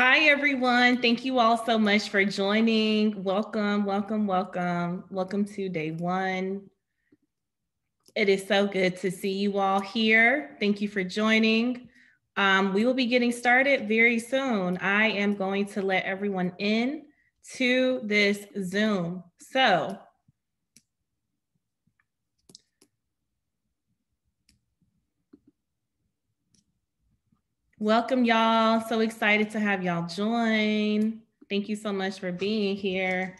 Hi, everyone. Thank you all so much for joining. Welcome, welcome, welcome. Welcome to day one. It is so good to see you all here. Thank you for joining. We will be getting started very soon. I am going to let everyone in to this Zoom. So, welcome, y'all. So excited to have y'all join. Thank you so much for being here.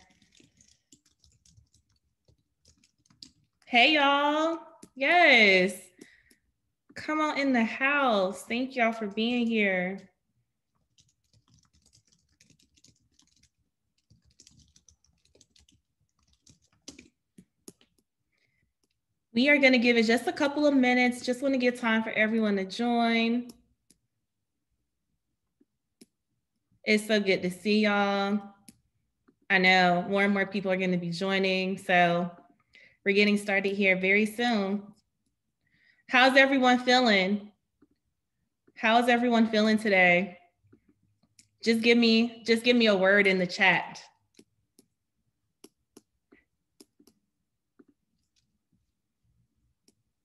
Hey, y'all. Yes. Come on in the house. Thank y'all for being here. We are going to give it just a couple of minutes. Just want to give time for everyone to join. It's so good to see y'all. I know more and more people are going to be joining. So we're getting started here very soon. How's everyone feeling? How's everyone feeling today? Just give me a word in the chat.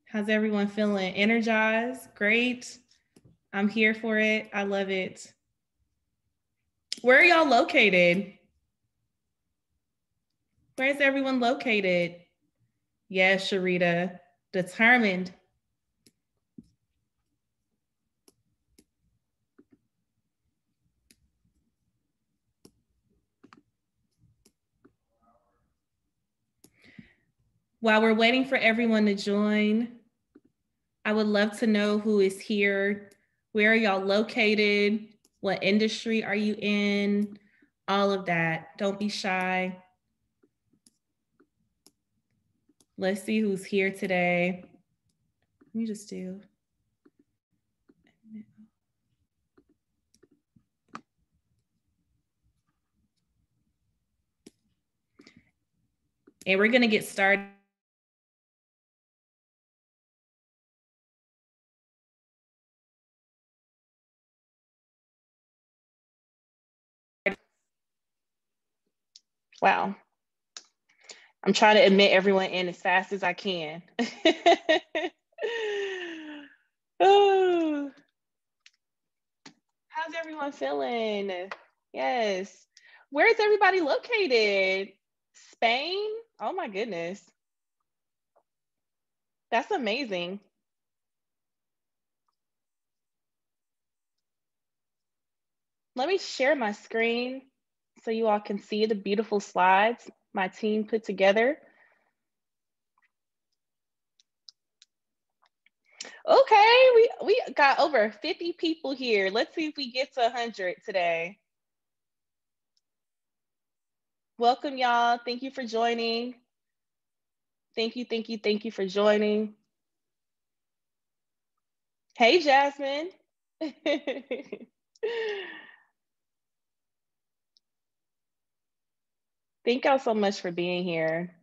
How's everyone feeling? Energized? Great. I'm here for it. I love it. Where are y'all located? Where's everyone located? Yes, Sharita, determined. While we're waiting for everyone to join, I would love to know who is here. Where are y'all located? What industry are you in? All of that. Don't be shy. Let's see who's here today. Let me just do. And we're going to get started. Wow. I'm trying to admit everyone in as fast as I can. Oh. How's everyone feeling? Yes. Where is everybody located? Spain? Oh my goodness. That's amazing. Let me share my screen so you all can see the beautiful slides my team put together. Okay, we got over 50 people here. Let's see if we get to 100 today. Welcome, y'all. Thank you for joining. Thank you for joining. Hey, Jasmine. Thank y'all so much for being here.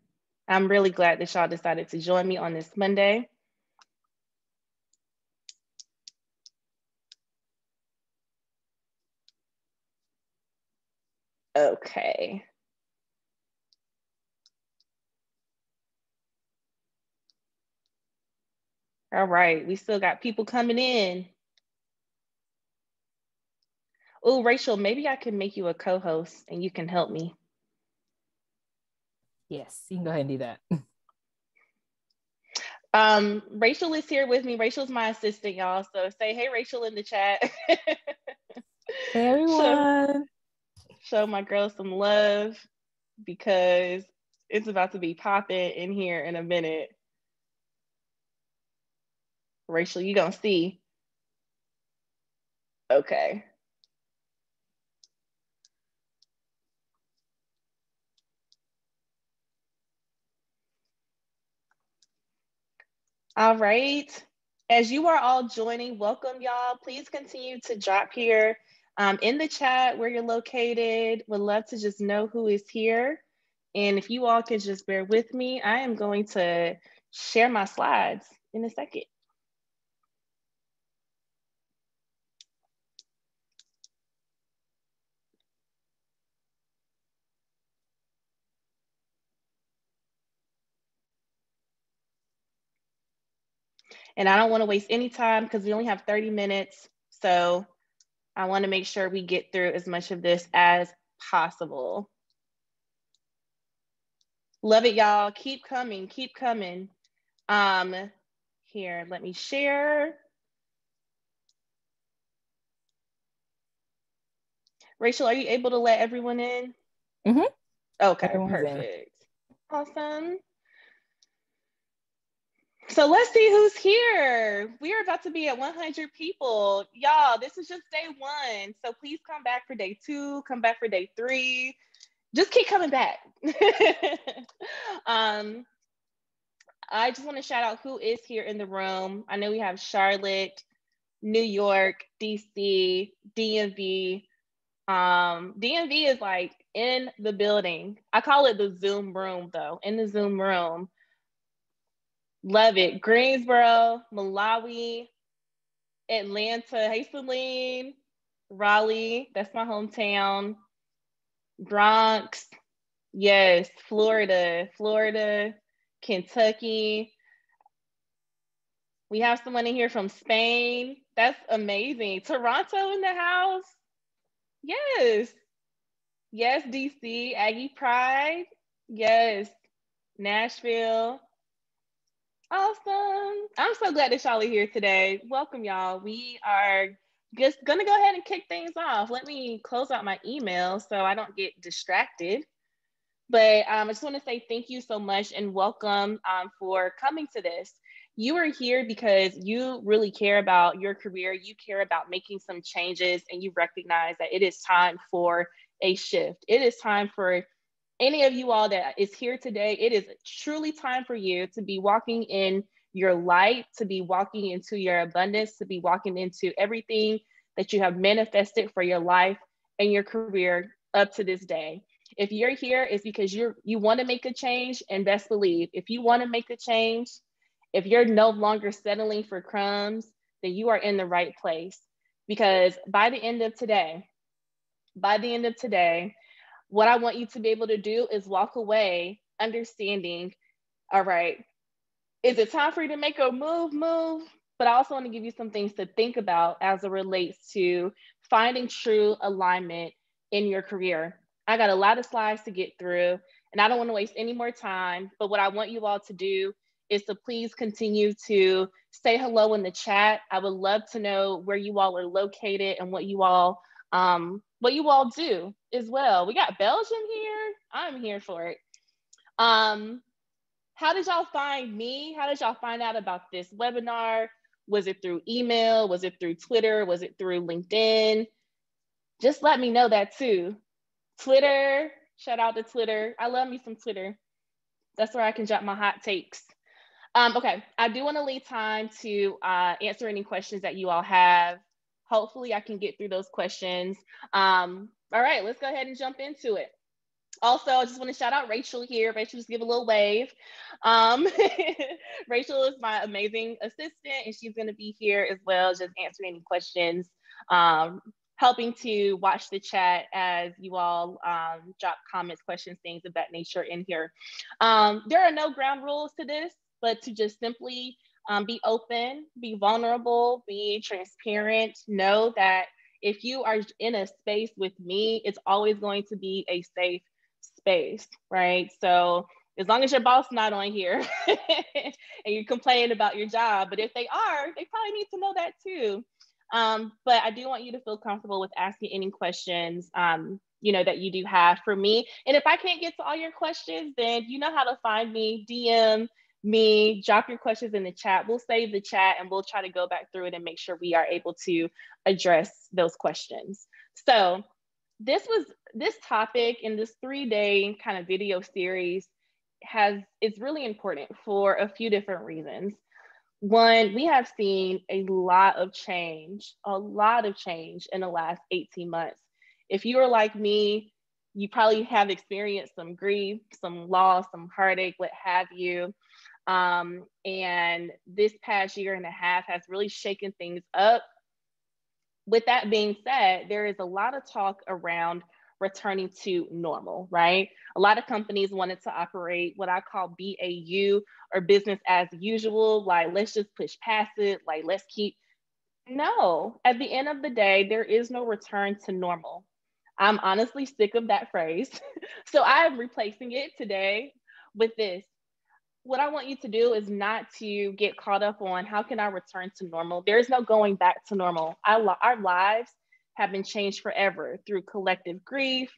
I'm really glad that y'all decided to join me on this Monday. Okay. All right, we still got people coming in. Oh, Rachel, maybe I can make you a co-host and you can help me. Yes, you can go ahead and do that. Rachel is here with me. Rachel's my assistant, y'all. So say, hey, Rachel in the chat. Hey, everyone. Show my girl some love because it's about to be popping in here in a minute. Rachel, you gonna see. Okay. All right. As you are all joining, welcome y'all. Please continue to drop here in the chat where you're located. Would love to just know who is here. And if you all could just bear with me, I am going to share my slides in a second. And I don't want to waste any time because we only have 30 minutes. So I want to make sure we get through as much of this as possible. Love it, y'all. Keep coming, keep coming. Here, let me share. Rachel, are you able to let everyone in? Mm-hmm. Okay, Everyone's perfect. In. Awesome. So let's see who's here. We are about to be at 100 people. Y'all, this is just day 1. So please come back for day 2, come back for day 3. Just keep coming back. I just want to shout out who is here in the room. I know we have Charlotte, New York, DC, DMV. DMV is like in the building. I call it the Zoom room though, in the Zoom room. Love it. Greensboro, Malawi, Atlanta, hey Celine, Raleigh, that's my hometown. Bronx, yes, Florida, Kentucky. We have someone in here from Spain. That's amazing. Toronto in the house. Yes. Yes, DC, Aggie Pride. Yes, Nashville. Awesome. I'm so glad that y'all are here today. Welcome, y'all. We are just gonna go ahead and kick things off. Let me close out my email so I don't get distracted. But I just want to say thank you so much and welcome for coming to this. You are here because you really care about your career. You care about making some changes and you recognize that it is time for a shift. It is time for any of you all that is here today. It is truly time for you to be walking in your light, to be walking into your abundance, to be walking into everything that you have manifested for your life and your career up to this day. If you're here, it's because you want to make a change, and best believe, if you want to make a change, if you're no longer settling for crumbs, then you are in the right place. Because by the end of today, what I want you to be able to do is walk away understanding, all right, is it time for you to make a move? But I also want to give you some things to think about as it relates to finding true alignment in your career. I got a lot of slides to get through, and I don't want to waste any more time. But what I want you all to do is to please continue to say hello in the chat. I would love to know where you all are located and what you all do as well. We got Belgium here. I'm here for it. How did y'all find me? How did y'all find out about this webinar? Was it through email? Was it through Twitter? Was it through LinkedIn? Just let me know that too. Twitter, shout out to Twitter. I love me some Twitter. That's where I can drop my hot takes. Okay, I do want to leave time to answer any questions that you all have. Hopefully I can get through those questions. All right, let's go ahead and jump into it. Also, I just want to shout out Rachel here. Rachel, just give a little wave. Rachel is my amazing assistant, and she's going to be here as well, just answering any questions, helping to watch the chat as you all drop comments, questions, things of that nature in here. There are no ground rules to this, but to just simply be open, be vulnerable, be transparent, know that if you are in a space with me, it's always going to be a safe space, right? So as long as your boss not on here and you're complaining about your job, but if they are, they probably need to know that too. But I do want you to feel comfortable with asking any questions, that you do have for me. And if I can't get to all your questions, then you know how to find me, DM me, drop your questions in the chat. We'll save the chat and we'll try to go back through it and make sure we are able to address those questions. So this topic in this 3-day kind of video series is really important for a few different reasons. One, we have seen a lot of change in the last 18 months. If you are like me, you probably have experienced some grief, some loss, some heartache, what have you. And this past year and a half has really shaken things up. With that being said, there is a lot of talk around returning to normal, right? A lot of companies wanted to operate what I call BAU, or business as usual. Like, let's just push past it. Like, let's keep. No, at the end of the day, there is no return to normal. I'm honestly sick of that phrase. So I'm replacing it today with this. What I want you to do is not to get caught up on how can I return to normal. There is no going back to normal. Our lives have been changed forever through collective grief,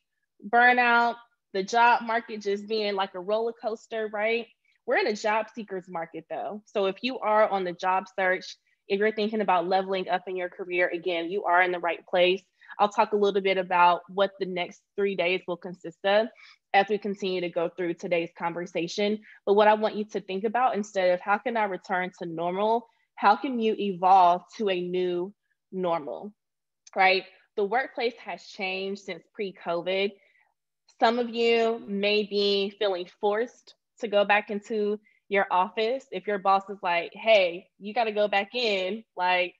burnout, the job market just being like a roller coaster, right? We're in a job seekers market though. So if you are on the job search, if you're thinking about leveling up in your career, again, you are in the right place. I'll talk a little bit about what the next 3 days will consist of as we continue to go through today's conversation. But what I want you to think about, instead of how can I return to normal, how can you evolve to a new normal, right? The workplace has changed since pre-COVID. Some of you may be feeling forced to go back into your office. If your boss is like, hey, you got to go back in like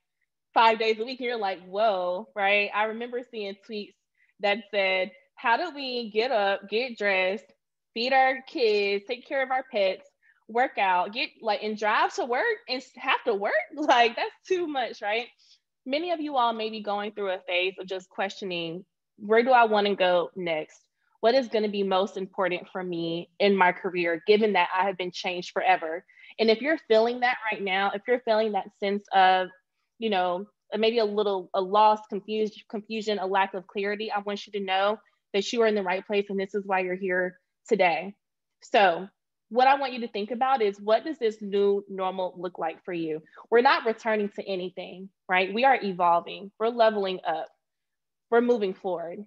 5 days a week, and you're like, whoa, right? I remember seeing tweets that said, how do we get up, get dressed, feed our kids, take care of our pets, work out, get like, and drive to work and have to work? Like, that's too much, right? Many of you all may be going through a phase of just questioning, where do I want to go next? What is going to be most important for me in my career, given that I have been changed forever? And if you're feeling that right now, if you're feeling that sense of, you know, maybe a loss, confusion, a lack of clarity, I want you to know that you are in the right place, and this is why you're here today. So what I want you to think about is, what does this new normal look like for you? We're not returning to anything, right? We are evolving, we're leveling up, we're moving forward.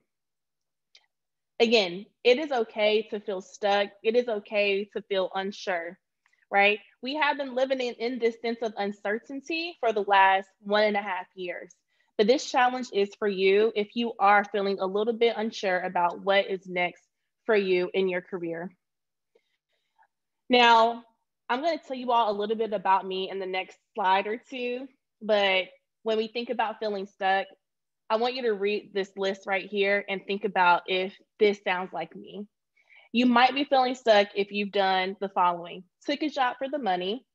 Again, it is okay to feel stuck. It is okay to feel unsure, right? We have been living in this sense of uncertainty for the last 1.5 years. But this challenge is for you if you are feeling a little bit unsure about what is next for you in your career. Now, I'm going to tell you all a little bit about me in the next slide or two, but when we think about feeling stuck, I want you to read this list right here and think about if this sounds like me. You might be feeling stuck if you've done the following: took a job for the money,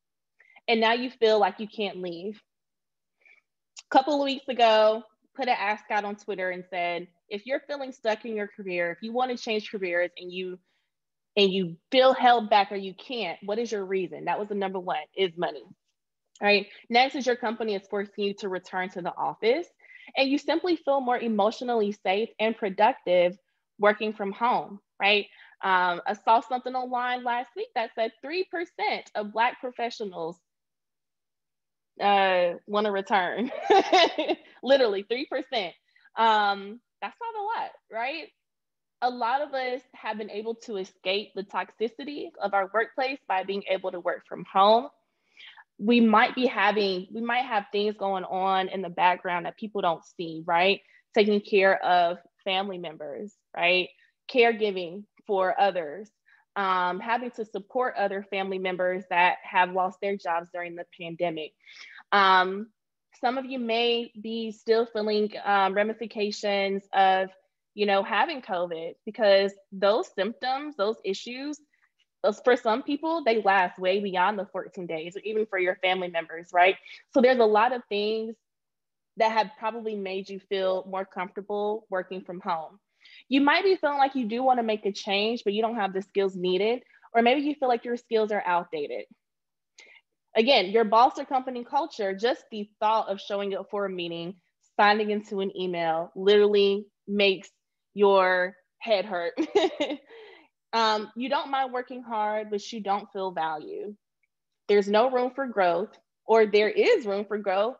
and now you feel like you can't leave. A couple of weeks ago, put an ask out on Twitter and said, if you're feeling stuck in your career, if you want to change careers and you feel held back or you can't, what is your reason? That was the number one, is money. All right. Next is your company is forcing you to return to the office, and you simply feel more emotionally safe and productive working from home, right? I saw something online last week that said 3% of Black professionals want to return. Literally 3%. That's not a lot, right? A lot of us have been able to escape the toxicity of our workplace by being able to work from home. We might have things going on in the background that people don't see, right? Taking care of family members, right? Caregiving for others, having to support other family members that have lost their jobs during the pandemic. Some of you may be still feeling ramifications of, having COVID, because those symptoms, those issues, for some people, they last way beyond the 14 days, or even for your family members, right? So there's a lot of things that have probably made you feel more comfortable working from home. You might be feeling like you do want to make a change, but you don't have the skills needed, or maybe you feel like your skills are outdated. Again, your boss or company culture, just the thought of showing up for a meeting, signing into an email, literally makes your head hurt. You don't mind working hard, but you don't feel valued. There's no room for growth, or there is room for growth,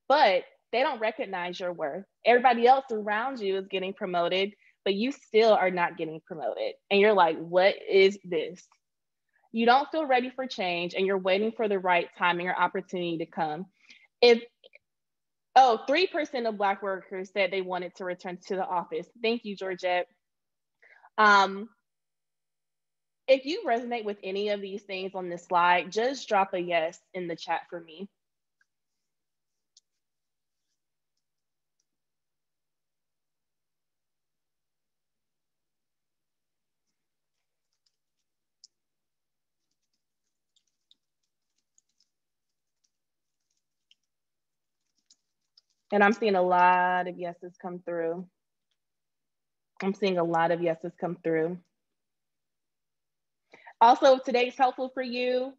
but they don't recognize your worth. Everybody else around you is getting promoted, but you still are not getting promoted. And you're like, what is this? You don't feel ready for change, and you're waiting for the right timing or opportunity to come. 3% of Black workers said they wanted to return to the office. Thank you, Georgette. If you resonate with any of these things on this slide, just drop a yes in the chat for me. And I'm seeing a lot of yeses come through. I'm seeing a lot of yeses come through. Also, if today's helpful for you,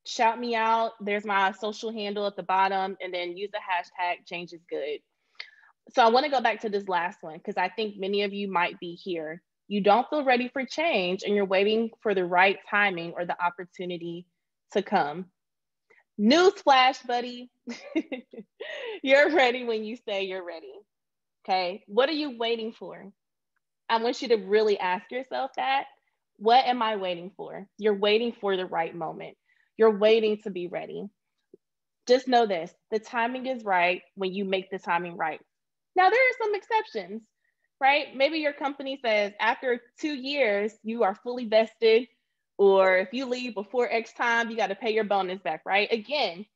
shout me out. There's my social handle at the bottom, and then use the hashtag change is good. So I want to go back to this last one because I think many of you might be here. You don't feel ready for change and you're waiting for the right timing or the opportunity to come. Newsflash, buddy. You're ready when you say you're ready. Okay. What are you waiting for? I want you to really ask yourself that. What am I waiting for? You're waiting for the right moment. You're waiting to be ready. Just know this, the timing is right when you make the timing right. Now, there are some exceptions, right? Maybe your company says after 2 years, you are fully vested, or if you leave before X time, you got to pay your bonus back, right? Again,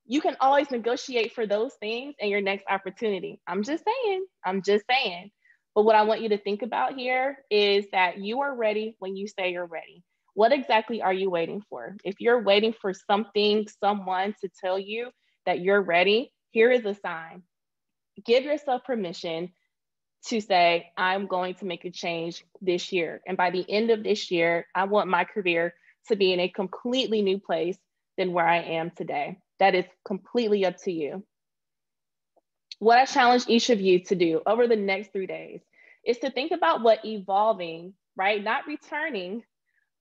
you can always negotiate for those things in your next opportunity. I'm just saying. But what I want you to think about here is that you are ready when you say you're ready. What exactly are you waiting for? If you're waiting for something, someone to tell you that you're ready, here is a sign. Give yourself permission to say, I'm going to make a change this year. And by the end of this year, I want my career to be in a completely new place than where I am today. That is completely up to you. What I challenge each of you to do over the next 3 days is to think about what evolving, right? Not returning,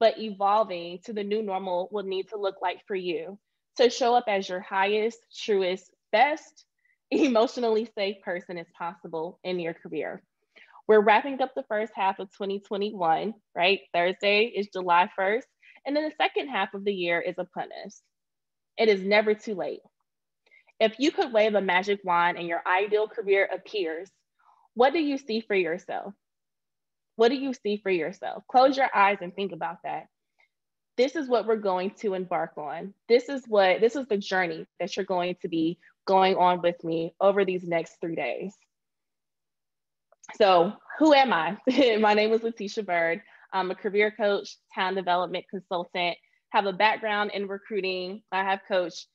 but evolving to the new normal will need to look like for you to show up as your highest, truest, best, emotionally safe person as possible in your career. We're wrapping up the first half of 2021, right? Thursday is July 1st. And then the second half of the year is upon us. It is never too late. If you could wave a magic wand and your ideal career appears, what do you see for yourself? What do you see for yourself? Close your eyes and think about that. This is what we're going to embark on. This is the journey that you're going to be going on with me over these next 3 days. So who am I? My name is Letitia Bird. I'm a career coach, talent development consultant, have a background in recruiting. I have coached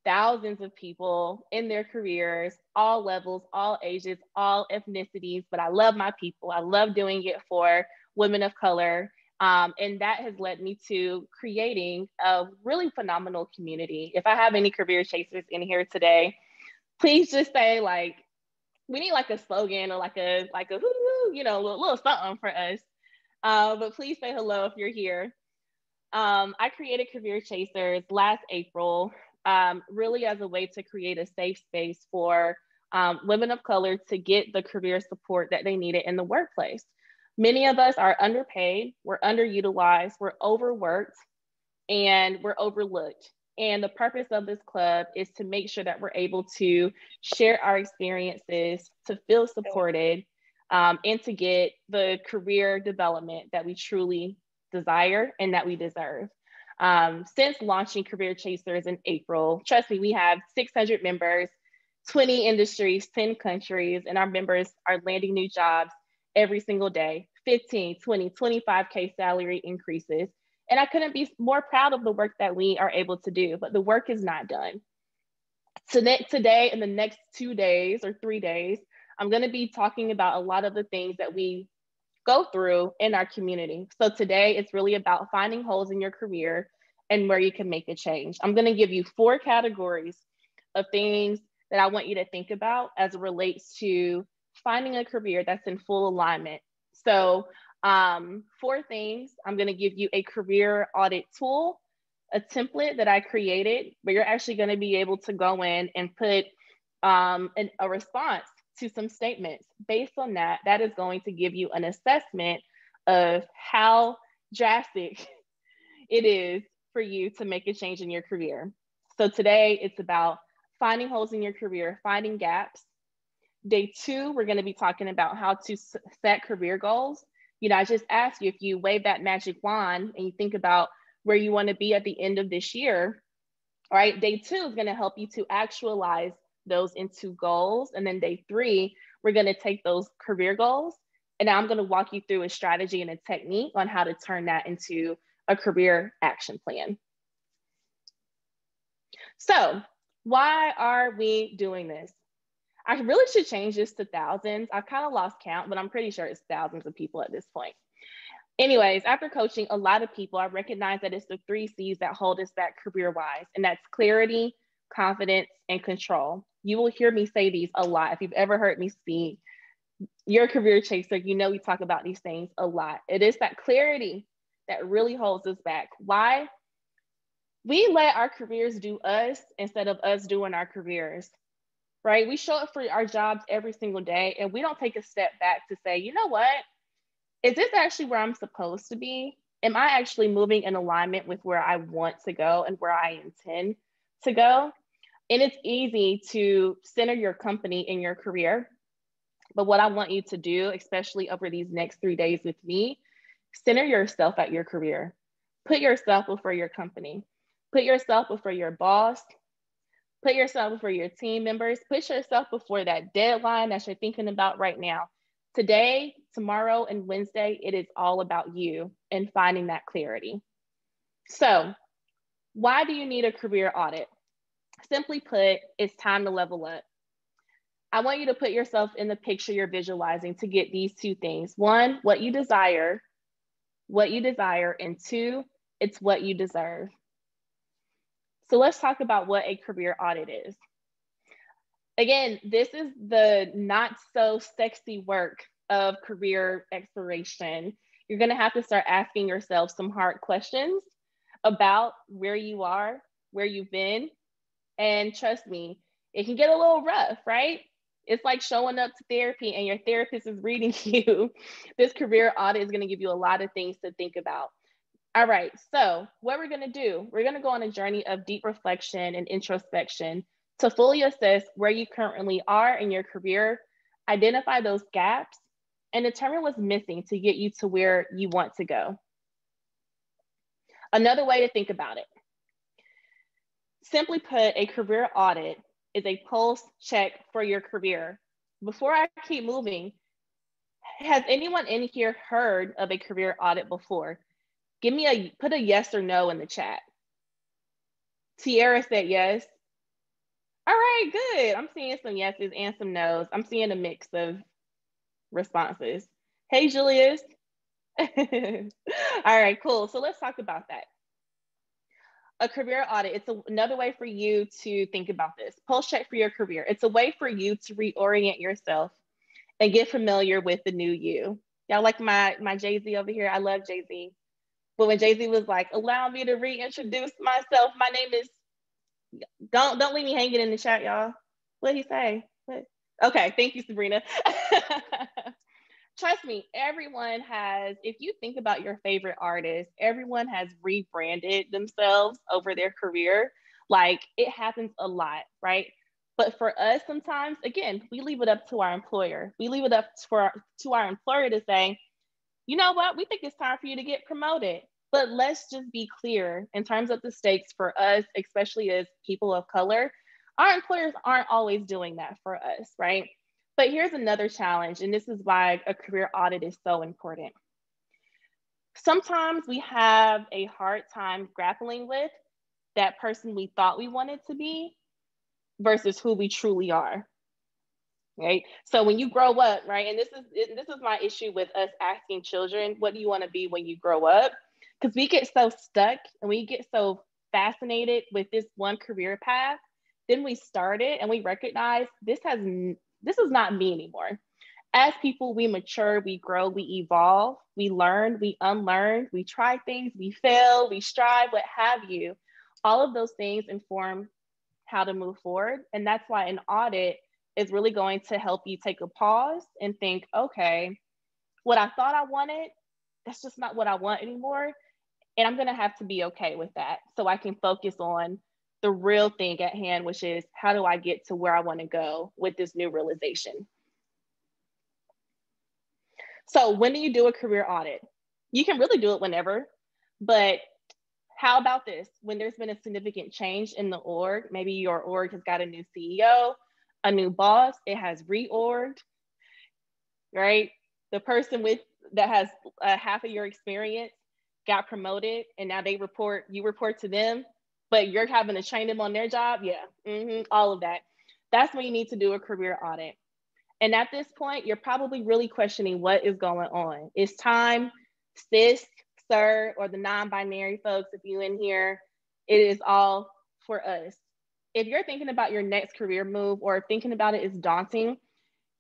thousands of people in their careers, all levels, all ages, all ethnicities, but I love my people. I love doing it for women of color. And that has led me to creating a really phenomenal community. If I have any career chasers in here today, please just say like, we need like a slogan or like a woo, you know, a little something for us. But please say hello if you're here. I created Career Chasers last April, really as a way to create a safe space for women of color to get the career support that they needed in the workplace. Many of us are underpaid, we're underutilized, we're overworked, and we're overlooked. And the purpose of this club is to make sure that we're able to share our experiences, to feel supported, and to get the career development that we truly desire and that we deserve. Since launching Career Chasers in April, trust me, we have 600 members, 20 industries, 10 countries, and our members are landing new jobs every single day, 15, 20, 25K salary increases. And I couldn't be more proud of the work that we are able to do, but the work is not done. Today, in the next 2 days or 3 days, I'm going to be talking about a lot of the things that we go through in our community. So today, it's really about finding holes in your career and where you can make a change. I'm going to give you 4 categories of things that I want you to think about as it relates to finding a career that's in full alignment. So 4 things. I'm going to give you a career audit tool, a template that I created where you're actually going to be able to go in and put a response to some statements. Based on that, that is going to give you an assessment of how drastic it is for you to make a change in your career. So today it's about finding holes in your career, finding gaps. Day 2, we're going to be talking about how to set career goals. You know, I just asked you if you wave that magic wand and you think about where you want to be at the end of this year. All right, day 2 is going to help you to actualize those into goals. And then day 3, we're going to take those career goals and I'm going to walk you through a strategy and a technique on how to turn that into a career action plan. So why are we doing this? I really should change this to thousands. I've kind of lost count, but I'm pretty sure it's thousands of people at this point. Anyways, after coaching a lot of people, I recognize that it's the 3 C's that hold us back career-wise, and that's clarity, confidence, and control. You will hear me say these a lot. If you've ever heard me speak, you're a career chaser, you know we talk about these things a lot. It is that clarity that really holds us back. Why? We let our careers do us instead of us doing our careers, right? We show up for our jobs every single day, and we don't take a step back to say, you know what? Is this actually where I'm supposed to be? Am I actually moving in alignment with where I want to go and where I intend to go? And it's easy to center your company in your career. But what I want you to do, especially over these next 3 days with me, center yourself at your career. Put yourself before your company. Put yourself before your boss. Put yourself before your team members. Put yourself before that deadline that you're thinking about right now. Today, tomorrow, and Wednesday, it is all about you and finding that clarity. So, why do you need a career audit? Simply put, it's time to level up. I want you to put yourself in the picture you're visualizing to get these 2 things. 1, what you desire, and 2, it's what you deserve. So let's talk about what a career audit is. Again, this is the not so sexy work of career exploration. You're gonna have to start asking yourself some hard questions about where you are, where you've been, and trust me, it can get a little rough, right? It's like showing up to therapy and your therapist is reading you. This career audit is gonna give you a lot of things to think about. All right, so what we're gonna do, we're gonna go on a journey of deep reflection and introspection to fully assess where you currently are in your career, identify those gaps, and determine what's missing to get you to where you want to go. Another way to think about it, simply put, a career audit is a pulse check for your career. Before I keep moving, has anyone in here heard of a career audit before? Put a yes or no in the chat. Tiara said yes. All right, good. I'm seeing some yeses and some nos. I'm seeing a mix of responses. Hey, Julius. All right, cool. So let's talk about that. A career audit, it's another way for you to think about this. Pulse check for your career. It's a way for you to reorient yourself and get familiar with the new you. Y'all like my Jay-Z over here? I love Jay-Z. But when Jay-Z was like, allow me to reintroduce myself, my name is, don't leave me hanging in the chat, y'all. What'd he say? What? Okay, thank you, Sabrina. Trust me, everyone has, if you think about your favorite artist, everyone has rebranded themselves over their career. Like, it happens a lot, right? But for us, sometimes, again, we leave it up to our employer. We leave it up to our employer to say, you know what, we think it's time for you to get promoted. But let's just be clear in terms of the stakes for us, especially as people of color, our employers aren't always doing that for us, right? But here's another challenge, and this is why a career audit is so important. Sometimes we have a hard time grappling with that person we thought we wanted to be versus who we truly are, right? So when you grow up, right, and this is my issue with us asking children, what do you want to be when you grow up? Because we get so stuck and we get so fascinated with this one career path, then we start it and we recognize this is not me anymore. As people, we mature, we grow, we evolve, we learn, we unlearn, we try things, we fail, we strive, what have you. All of those things inform how to move forward. And that's why an audit is really going to help you take a pause and think, okay, what I thought I wanted, that's just not what I want anymore. And I'm gonna have to be okay with that so I can focus on the real thing at hand, which is how do I get to where I wanna go with this new realization? So when do you do a career audit? You can really do it whenever, but how about this? When there's been a significant change in the org, maybe your org has got a new CEO, a new boss, it has reorged, right? The person that has half of your experience got promoted and now you report to them, but you're having to train them on their job. Yeah, all of that. That's when you need to do a career audit. And at this point, you're probably really questioning what is going on. It's time, sis, sir, or the non-binary folks, if you in here, it is all for us. If you're thinking about your next career move or thinking about it is daunting,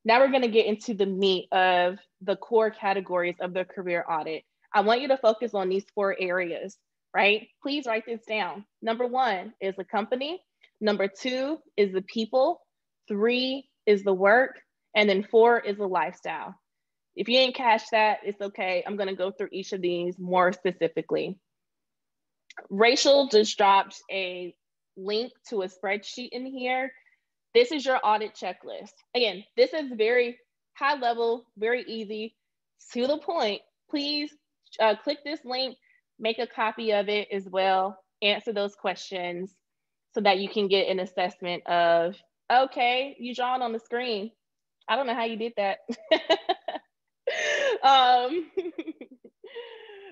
now we're going to get into the meat of the core categories of the career audit. I want you to focus on these 4 areas, right? Please write this down. Number 1 is the company. Number 2 is the people. 3 is the work. And then 4 is the lifestyle. If you didn't catch that, it's okay. I'm going to go through each of these more specifically. Rachel just dropped a link to a spreadsheet in here. This is your audit checklist. Again, this is very high level, very easy, to the point. Please click this link, make a copy of it as well, answer those questions so that you can get an assessment of, okay, you drawn on the screen. I don't know how you did that.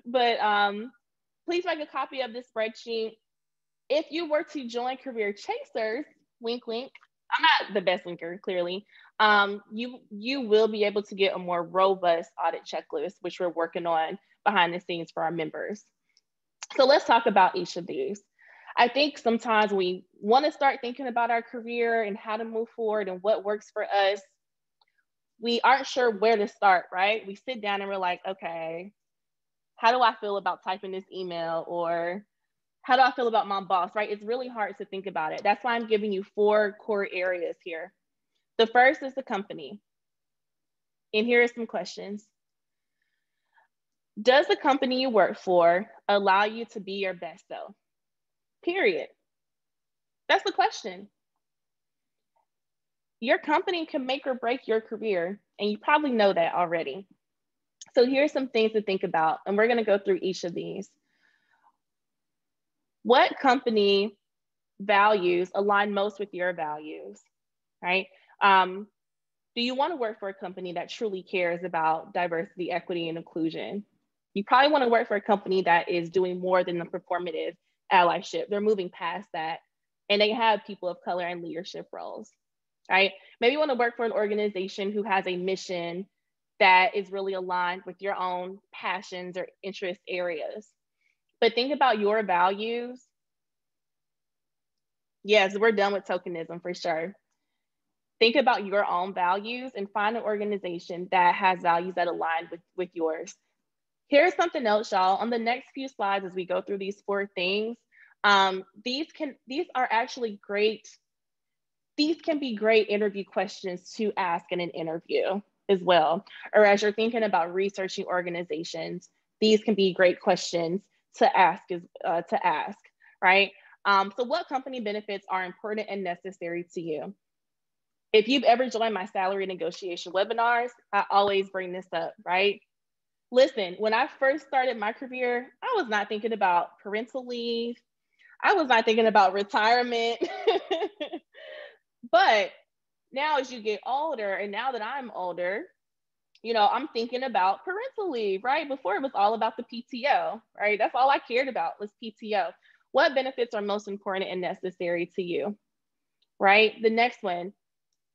But please make a copy of this spreadsheet. If you were to join Career Chasers, wink, wink, I'm not the best linker, clearly. You will be able to get a more robust audit checklist, which we're working on behind the scenes for our members. So let's talk about each of these. I think sometimes we want to start thinking about our career and how to move forward and what works for us. We aren't sure where to start, right? We sit down and we're like, okay, how do I feel about typing this email? Or how do I feel about my boss, right? It's really hard to think about it. That's why I'm giving you 4 core areas here. The first is the company. And here are some questions. Does the company you work for allow you to be your best self? Period. That's the question. Your company can make or break your career, and you probably know that already. So here's some things to think about, and we're going to go through each of these. What company values align most with your values, right? Do you want to work for a company that truly cares about diversity, equity, and inclusion? You probably want to work for a company that is doing more than the performative allyship. They're moving past that, and they have people of color in leadership roles, right? Maybe you want to work for an organization who has a mission that is really aligned with your own passions or interest areas. But think about your values. Yes, we're done with tokenism for sure. Think about your own values and find an organization that has values that align with yours. Here's something else, y'all. On the next few slides, as we go through these 4 things, these are actually great. These can be great interview questions to ask in an interview as well. Or as you're thinking about researching organizations, these can be great questions to ask, right? So what company benefits are important and necessary to you? If you've ever joined my salary negotiation webinars, I always bring this up, right? Listen, when I first started my career, I was not thinking about parental leave. I was not thinking about retirement. But now as you get older, and now that I'm older, you know, I'm thinking about parental leave, right? Before it was all about the PTO, right? That's all I cared about was PTO. What benefits are most important and necessary to you, right? The next one,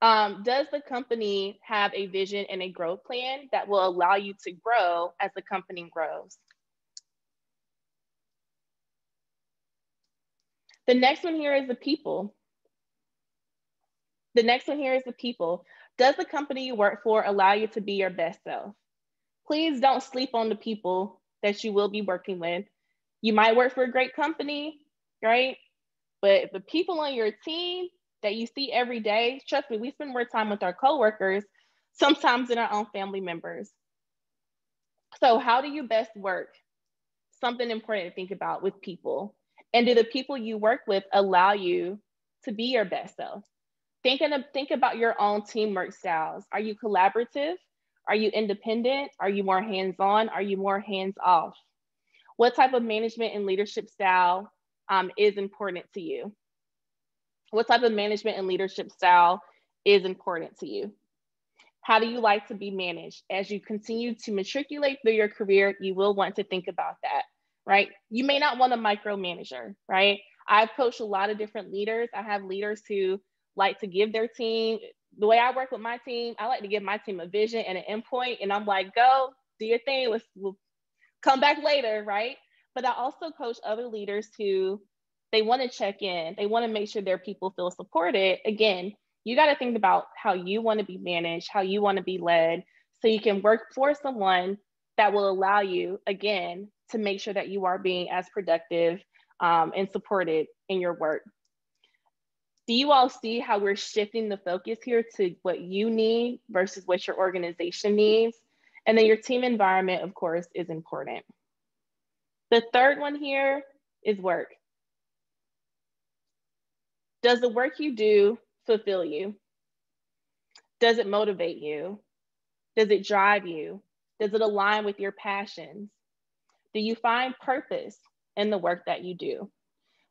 does the company have a vision and a growth plan that will allow you to grow as the company grows? The next one here is the people. The next one here is the people. Does the company you work for allow you to be your best self? Please don't sleep on the people that you will be working with. You might work for a great company, right? But if the people on your team that you see every day, trust me, we spend more time with our coworkers, sometimes than our own family members. So how do you best work? Something important to think about with people. And do the people you work with allow you to be your best self? Think about your own teamwork styles. Are you collaborative? Are you independent? Are you more hands-on? Are you more hands-off? What type of management and leadership style is important to you? What type of management and leadership style is important to you? How do you like to be managed? As you continue to matriculate through your career, you will want to think about that, right? You may not want a micromanager, right? I've coached a lot of different leaders. I have leaders who like to give their team, the way I work with my team, I like to give my team a vision and an endpoint, and I'm like, go do your thing. We'll come back later, right? But I also coach other leaders who they want to check in. They want to make sure their people feel supported. Again, you got to think about how you want to be managed, how you want to be led, so you can work for someone that will allow you, again, to make sure that you are being as productive and supported in your work. Do you all see how we're shifting the focus here to what you need versus what your organization needs? And then your team environment, of course, is important. The third one here is work. Does the work you do fulfill you? Does it motivate you? Does it drive you? Does it align with your passions? Do you find purpose in the work that you do?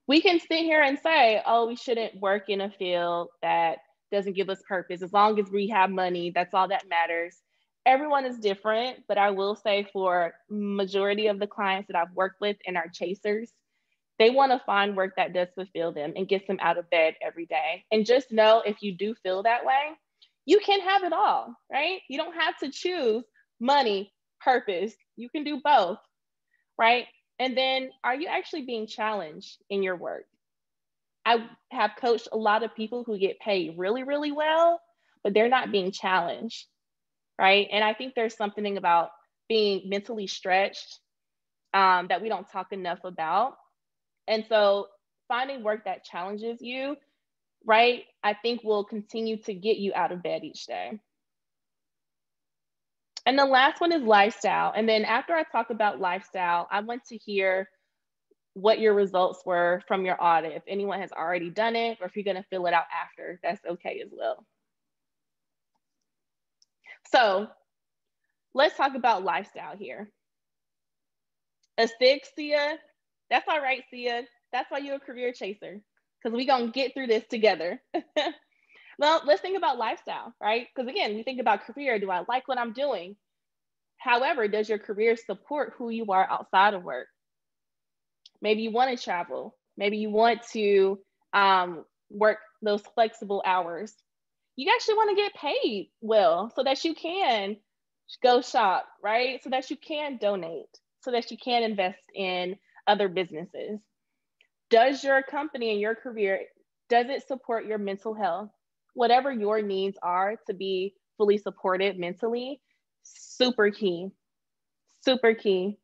We can sit here and say, oh, we shouldn't work in a field that doesn't give us purpose. As long as we have money, that's all that matters. Everyone is different, but I will say for majority of the clients that I've worked with and our chasers, they want to find work that does fulfill them and gets them out of bed every day. And just know if you do feel that way, you can have it all, right? You don't have to choose money, purpose. You can do both, right? And then, are you actually being challenged in your work? I have coached a lot of people who get paid really, really well, but they're not being challenged, right? And I think there's something about being mentally stretched that we don't talk enough about. And so finding work that challenges you, right, I think will continue to get you out of bed each day. And the last one is lifestyle. And then after I talk about lifestyle, I want to hear what your results were from your audit. If anyone has already done it, or if you're going to fill it out after, that's okay as well. So let's talk about lifestyle here. A 6, Sia? That's all right, Sia. That's why you're a career chaser, because we're going to get through this together. Well, let's think about lifestyle, right? Because again, we think about career. Do I like what I'm doing? However, does your career support who you are outside of work? Maybe you want to travel. Maybe you want to work those flexible hours. You actually want to get paid well so that you can go shop, right? So that you can donate, so that you can invest in other businesses. Does your company and your career, does it support your mental health? Whatever your needs are to be fully supported mentally, super key, super key.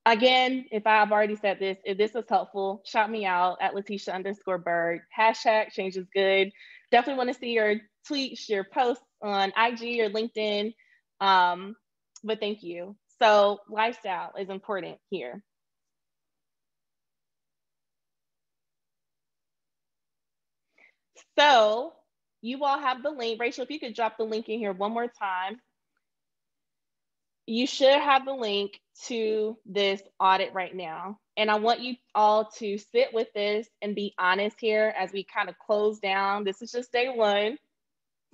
Again, if I've already said this, if this was helpful, shout me out at Letitia_Berg, hashtag change is good. Definitely want to see your tweets, your posts on IG or LinkedIn, but thank you. So lifestyle is important here. So you all have the link. Rachel, if you could drop the link in here one more time. You should have the link to this audit right now. And I want you all to sit with this and be honest here as we kind of close down. This is just day 1.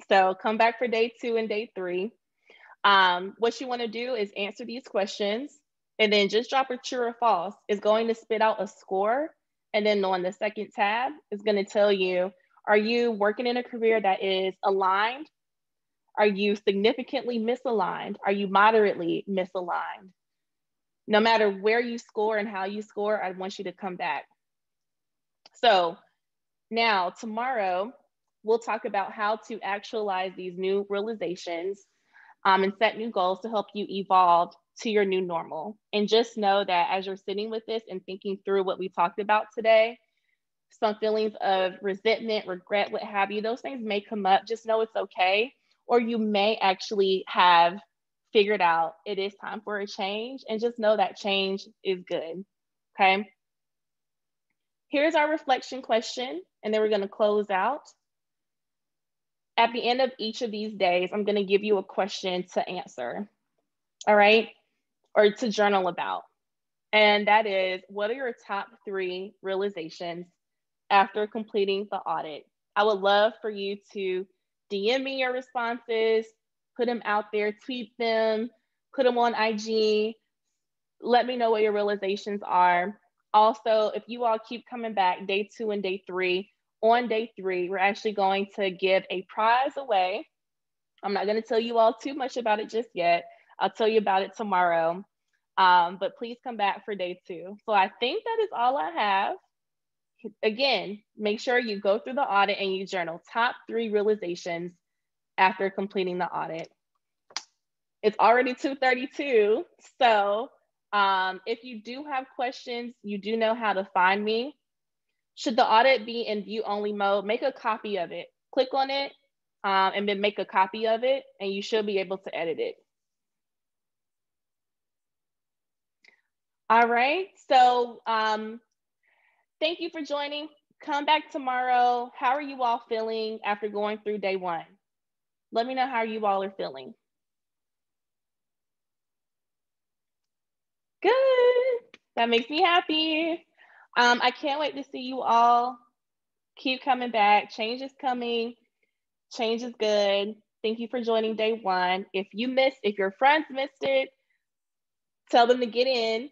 So come back for day 2 and day 3. What you want to do is answer these questions and then just drop a true or false. It's going to spit out a score. And then on the second tab, it's going to tell you, are you working in a career that is aligned? Are you significantly misaligned? Are you moderately misaligned? No matter where you score and how you score, I want you to come back. So now tomorrow, we'll talk about how to actualize these new realizations and set new goals to help you evolve to your new normal. And just know that as you're sitting with this and thinking through what we talked about today, some feelings of resentment, regret, what have you, those things may come up. Just know it's okay. Or you may actually have figured out it is time for a change, and just know that change is good, okay? Here's our reflection question, and then we're gonna close out. At the end of each of these days, I'm gonna give you a question to answer, all right? Or to journal about. And that is, what are your top 3 realizations after completing the audit? I would love for you to DM me your responses, put them out there, tweet them, put them on IG. Let me know what your realizations are. Also, if you all keep coming back day 2 and day 3 on day 3, we're actually going to give a prize away. I'm not going to tell you all too much about it just yet. I'll tell you about it tomorrow. But please come back for day 2. So I think that is all I have. Again, make sure you go through the audit and you journal top 3 realizations after completing the audit. It's already 2:32. So if you do have questions, you do know how to find me. Should the audit be in view only mode, make a copy of it. Click on it and then make a copy of it, and you should be able to edit it. All right, so thank you for joining. Come back tomorrow. How are you all feeling after going through day 1? Let me know how you all are feeling. Good, that makes me happy. I can't wait to see you all. Keep coming back. Change is coming. Change is good. Thank you for joining day 1. If your friends missed it, tell them to get in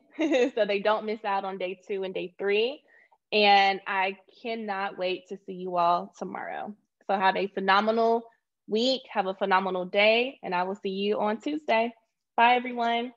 so they don't miss out on day 2 and day 3. And I cannot wait to see you all tomorrow. So have a phenomenal week. Have a phenomenal day. And I will see you on Tuesday. Bye, everyone.